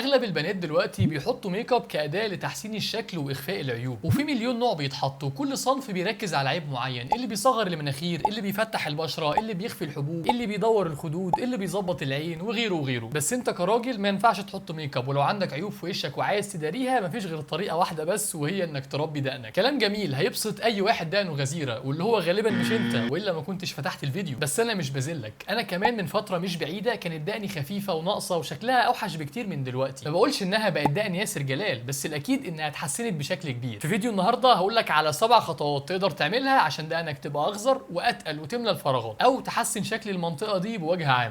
اغلب البنات دلوقتي بيحطوا ميك اب كأداة لتحسين الشكل واخفاء العيوب، وفي مليون نوع بيتحط وكل صنف بيركز على عيب معين، اللي بيصغر المناخير، اللي بيفتح البشره، اللي بيخفي الحبوب، اللي بيدور الخدود، اللي بيظبط العين وغيره وغيره. بس انت كراجل ما ينفعش تحط ميك اب، ولو عندك عيوب في وشك وعايز تداريها مفيش غير طريقه واحده بس، وهي انك تربي دقنك. كلام جميل هيبسط اي واحد دقنه غزيره، واللي هو غالبا مش انت، والا ما كنتش فتحت الفيديو. بس انا مش بذلك، انا كمان من فتره مش بعيده كانت دقني خفيفه وناقصه وشكلها اوحش بكتير من دلوقتي. ما بقولش انها بقت دقن ياسر جلال، بس الاكيد انها اتحسنت بشكل كبير. في فيديو النهارده هقول لك على 7 خطوات تقدر تعملها عشان دقنك تبقى اخضر واتقل وتملى الفراغات، او تحسن شكل المنطقه دي بوجه عام.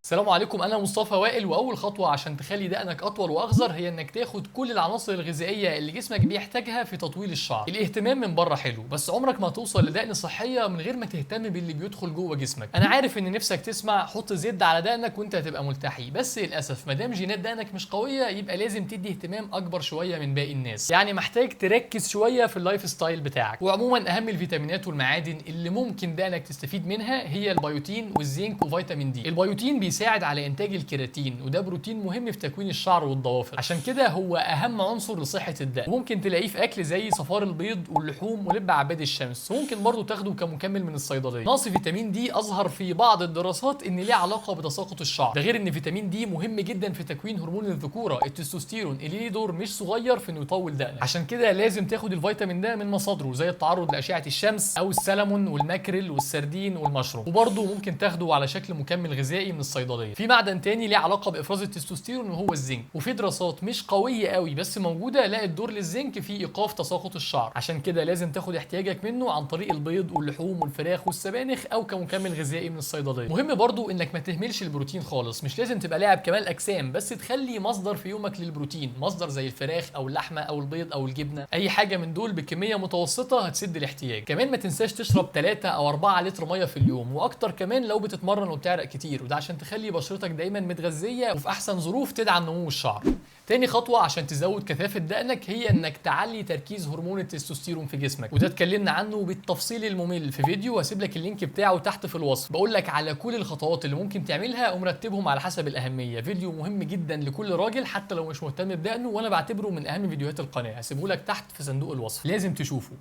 السلام عليكم، انا مصطفى وائل. واول خطوه عشان تخلي دقنك اطول واخضر هي انك تاخد كل العناصر الغذائيه اللي جسمك بيحتاجها في تطويل الشعر. الاهتمام من بره حلو، بس عمرك ما توصل لدقن صحيه من غير ما تهتم باللي بيدخل جوه جسمك. انا عارف ان نفسك تسمع حط زد على دقنك وانت هتبقى ملتحي، بس للاسف ما دام جينات دقنك مش قويه يبقى لازم تدي اهتمام اكبر شويه من باقي الناس، يعني محتاج تركز شويه في اللايف ستايل بتاعك. وعموما اهم الفيتامينات والمعادن اللي ممكن دقنك تستفيد منها هي البيوتين والزنك وفيتامين دي. البيوتين بيساعد على انتاج الكيراتين، وده بروتين مهم في تكوين الشعر والضوافر، عشان كده هو اهم عنصر لصحه الدقن. وممكن تلاقيه في اكل زي صفار البيض واللحوم ولب عباد الشمس، وممكن برضه تاخده كمكمل من الصيدليه. نقص فيتامين دي اظهر في بعض الدراسات ان ليه علاقه بتساقط الشعر، ده غير ان فيتامين دي مهم جدا في تكوين هرمون الذكوره التستوستيرون، اللي ليه دور مش صغير في انه يطول دقنك. عشان كده لازم تاخد الفيتامين ده من مصادره زي التعرض لاشعه الشمس او السلمون والماكريل والسردين والمشروم، وبرضه ممكن تاخده على شكل مكمل غذائي من الصيدليه. في معدن تاني ليه علاقه بافراز التستوستيرون وهو الزنك، وفي دراسات مش قويه قوي بس موجوده لقت دور للزنك في ايقاف تساقط الشعر. عشان كده لازم تاخد احتياجك منه عن طريق البيض واللحوم والفراخ والسبانخ او كمكمل غذائي من الصيدليه. مهم برضو انك ما تهملش البروتين خالص، مش لازم تبقى لاعب كمال اجسام، بس تخلي مصدر في يومك للبروتين، مصدر زي الفراخ او اللحمه او البيض او الجبنه، اي حاجه من دول بكميه متوسطه هتسد الاحتياج. كمان ما تنساش تشرب 3 او 4 لتر ميه في اليوم، واكتر كمان لو بتتمرن وبتعرق كتير، وده عشان تخلي بشرتك دايما متغذيه وفي احسن ظروف تدعم نمو الشعر. تاني خطوة عشان تزود كثافة دقنك هي انك تعلي تركيز هرمون التستوستيرون في جسمك، وده اتكلمنا عنه بالتفصيل الممل في فيديو هسيب لك اللينك بتاعه تحت في الوصف. بقول لك على كل الخطوات اللي ممكن تعملها ومرتبهم على حسب الأهمية. فيديو مهم جدا لكل راجل حتى لو مش مهتم بدقنه، وانا بعتبره من اهم فيديوهات القناة، هسيبه لك تحت في صندوق الوصف، لازم تشوفه.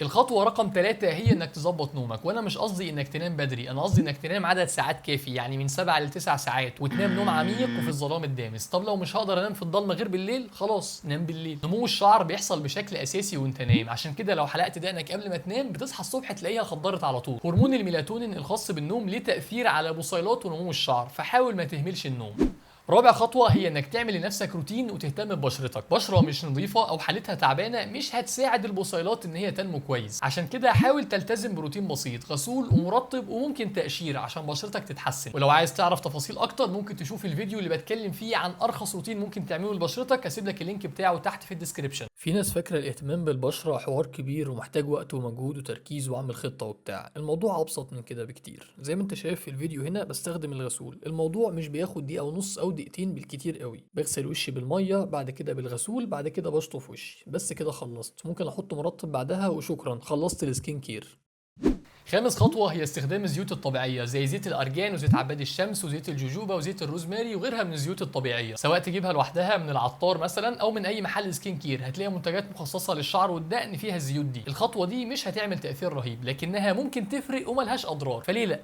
الخطوة رقم 3 هي انك تظبط نومك، وانا مش قصدي انك تنام بدري، انا قصدي انك تنام عدد ساعات كافي، يعني من 7 ل 9 ساعات، وتنام نوم عميق وفي الظلام الدامس. طب لو مش هقدر انام في الضلمة غير بالليل، خلاص نام بالليل. نمو الشعر بيحصل بشكل اساسي وانت نايم، عشان كده لو حلقت دقنك قبل ما تنام بتصحى الصبح تلاقيها خضرت على طول. هرمون الميلاتونين الخاص بالنوم ليه تاثير على بصيلات ونمو الشعر، فحاول ما تهملش النوم. رابع خطوة هي انك تعمل لنفسك روتين وتهتم ببشرتك. بشرة مش نظيفة او حالتها تعبانة مش هتساعد البصيلات ان هي تنمو كويس، عشان كده حاول تلتزم بروتين بسيط، غسول ومرطب وممكن تقشير عشان بشرتك تتحسن. ولو عايز تعرف تفاصيل اكتر ممكن تشوف الفيديو اللي بتكلم فيه عن ارخص روتين ممكن تعمله لبشرتك، هسيب لك اللينك بتاعه تحت في الديسكريبشن. في ناس فاكرة الاهتمام بالبشرة حوار كبير ومحتاج وقت ومجهود وتركيز وعمل خطة وبتاع، الموضوع ابسط من كده بكتير. زي ما انت شايف في الفيديو هنا بستخدم الغسول، الموضوع مش بياخد دقيقة ونص او دقيقتين بالكتير قوي. بغسل وشي بالميه، بعد كده بالغسول، بعد كده بشطف وشي، بس كده خلصت. ممكن احط مرطب بعدها وشكرا، خلصت السكين كير. خامس خطوة هي استخدام الزيوت الطبيعية زي زيت الأرجان وزيت عباد الشمس وزيت الجوجوبا وزيت الروزماري وغيرها من الزيوت الطبيعية، سواء تجيبها لوحدها من العطار مثلا أو من أي محل سكين كير، هتلاقي منتجات مخصصة للشعر والدقن فيها الزيوت دي. الخطوة دي مش هتعمل تأثير رهيب لكنها ممكن تفرق وملهاش أضرار، فليه لأ؟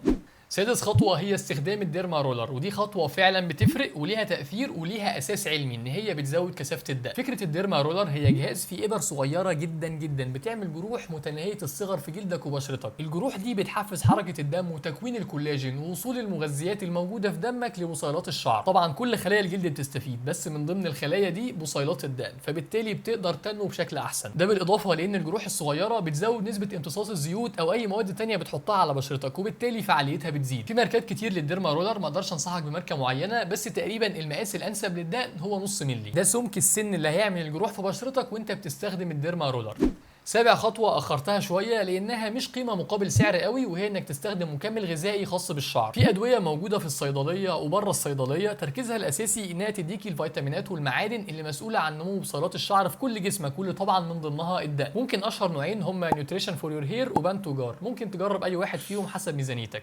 سادس خطوة هي استخدام الديرما رولر، ودي خطوة فعلا بتفرق وليها تأثير وليها أساس علمي إن هي بتزود كثافة الدقن. فكرة الديرما رولر هي جهاز فيه إبر صغيرة جدا جدا بتعمل جروح متناهية الصغر في جلدك وبشرتك. الجروح دي بتحفز حركة الدم وتكوين الكولاجين ووصول المغذيات الموجودة في دمك لبصيلات الشعر. طبعا كل خلايا الجلد بتستفيد، بس من ضمن الخلايا دي بصيلات الدقن، فبالتالي بتقدر تنمو بشكل أحسن. ده بالإضافة لأن الجروح الصغيرة بتزود نسبة امتصاص الزيوت أو أي مواد تانية بتحطها على بشرتك، وبالتالي فعاليتها بتزيد. في ماركات كتير للديرما رولر، ما اقدرش انصحك بماركه معينه، بس تقريبا المقاس الانسب للدقن هو نص مللي، ده سمك السن اللي هيعمل الجروح في بشرتك وانت بتستخدم الديرما رولر. سابع خطوة أخرتها شوية لأنها مش قيمة مقابل سعر قوي، وهي إنك تستخدم مكمل غذائي خاص بالشعر. في أدوية موجودة في الصيدلية وبره الصيدلية تركيزها الأساسي إنها تديكي الفيتامينات والمعادن اللي مسؤولة عن نمو بصيلات الشعر في كل جسمك، واللي طبعا من ضمنها الدقن. ممكن أشهر نوعين هما نيوتريشن فور يور هير وبانتوجار، ممكن تجرب أي واحد فيهم حسب ميزانيتك.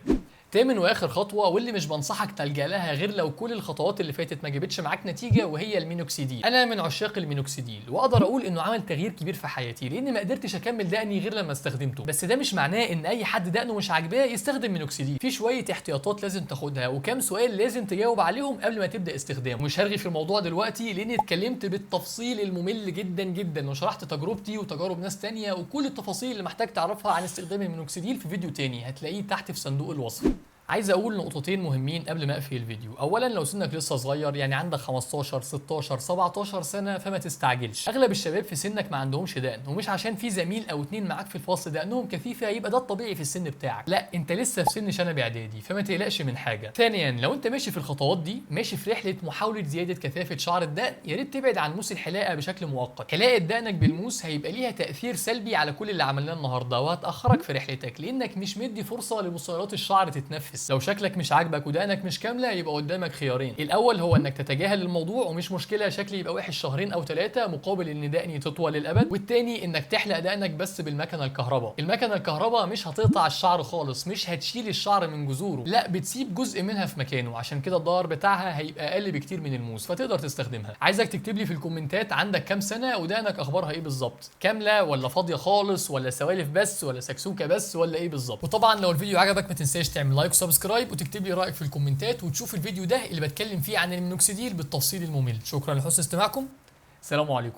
تامن واخر خطوه واللي مش بنصحك تلجا لها غير لو كل الخطوات اللي فاتت ما جابتش معاك نتيجه، وهي المينوكسيديل. انا من عشاق المينوكسيديل واقدر اقول انه عمل تغيير كبير في حياتي، لان ما قدرتش اكمل دقني غير لما استخدمته. بس ده مش معناه ان اي حد دقنه مش عاجباه يستخدم مينوكسيديل. في شويه احتياطات لازم تاخدها وكام سؤال لازم تجاوب عليهم قبل ما تبدا استخدامه. مش هرغي في الموضوع دلوقتي لاني اتكلمت بالتفصيل الممل جدا جدا وشرحت تجربتي وتجارب ناس تانية وكل التفاصيل اللي محتاج تعرفها عن استخدام المينوكسيديل في فيديو تاني هتلاقيه تحت في صندوق الوصف. عايز اقول نقطتين مهمين قبل ما اقفل الفيديو. اولا لو سنك لسه صغير، يعني عندك 15 16 17 سنه، فما تستعجلش. اغلب الشباب في سنك ما عندهمش دقن، ومش عشان في زميل او اتنين معاك في الفصل دقنهم كثيفه يبقى ده الطبيعي في السن بتاعك. لا، انت لسه في سن شنب اعدادي، فما تقلقش من حاجه. ثانيا لو انت ماشي في الخطوات دي، ماشي في رحله محاوله زياده كثافه شعر الدقن، يا ريت تبعد عن موس الحلاقه بشكل مؤقت. حلاقه دقنك بالموس هيبقى ليها تاثير سلبي على كل اللي عملناه النهارده، وهتاخرك في رحلتك لانك مش مدي فرصه لبصيلات الشعر تتنفس. لو شكلك مش عاجبك ودقنك مش كامله، يبقى قدامك خيارين. الاول هو انك تتجاهل الموضوع ومش مشكله شكلي يبقى وحش شهرين او 3 مقابل ان دقني تطول للابد. والتاني انك تحلق دقنك بس بالمكنه الكهرباء. المكنه الكهرباء مش هتقطع الشعر خالص، مش هتشيل الشعر من جذوره، لا بتسيب جزء منها في مكانه، عشان كده الضرر بتاعها هيبقى اقل بكتير من الموس، فتقدر تستخدمها. عايزك تكتب لي في الكومنتات عندك كام سنه ودقنك اخبارها ايه بالظبط، كامله ولا فاضيه خالص ولا سوالف بس ولا سكسوكه بس ولا ايه بالظبط. وطبعا لو الفيديو عجبك ما تنساش تعمل لايك وسبسكرايب وتكتب لي رايك في الكومنتات، وتشوف الفيديو ده اللي بتكلم فيه عن المينوكسيديل بالتفصيل الممل. شكرا لحسن استماعكم، سلام عليكم.